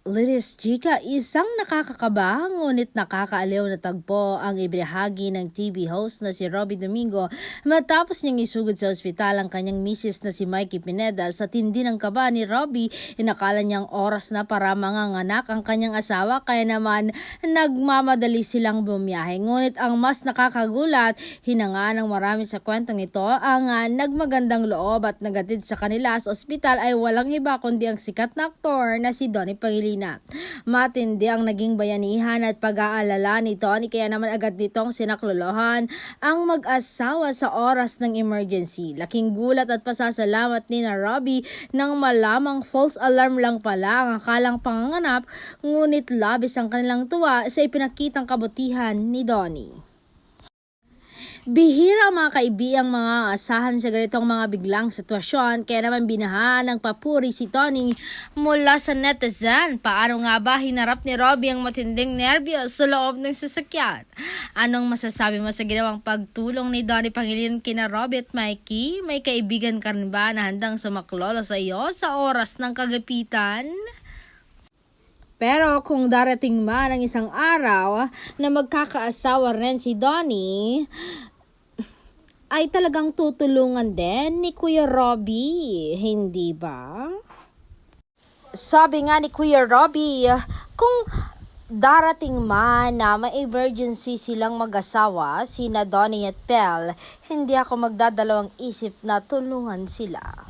Liris Chika, isang nakakakaba ngunit nakakaaliw na tagpo ang ibinahagi ng TV host na si Robby Domingo matapos niyang isugod sa ospital ang kanyang misis na si Mikey Pineda. Sa tindi ng kaba ni Robby, inakala niyang oras na para manganganak ang kanyang asawa kaya naman nagmamadali silang bumiyahe. Ngunit ang mas nakakagulat, hinanga ng marami sa kwentong ito, ang nagmagandang loob at nagatid sa kanila sa ospital ay walang iba kundi ang sikat na aktor na si Donnie Pangilinan. Matindi ang naging bayanihan at pag-aalala ni Tony kaya naman agad nitong sinaklolohan ang mag-asawa sa oras ng emergency. Laking gulat at pasasalamat ni Robby nang malamang false alarm lang pala ang akalang panganganak, ngunit labis ang kanilang tuwa sa ipinakitang kabutihan ni Donnie. Bihira ang mga kaibigang mga asahan sa ganitong mga biglang sitwasyon kaya naman binahan ng papuri si Tony mula sa netizen. Paano nga ba hinarap ni Robby ang matinding nerbiyos sa loob ng sasakyan? Anong masasabi mo sa ginawang pagtulong ni Donnie Pangilinan kina Robby at Mikey? May kaibigan ka rin ba na handang sumaklolo sa iyo sa oras ng kagapitan? Pero kung darating man ang isang araw na magkakaasawa rin si Donnie, ay talagang tutulungan din ni Kuya Robby, hindi ba? Sabi nga ni Kuya Robby, kung darating man na may emergency silang mag-asawa, sina Donnie at Pel, hindi ako magdadalawang isip na tulungan sila.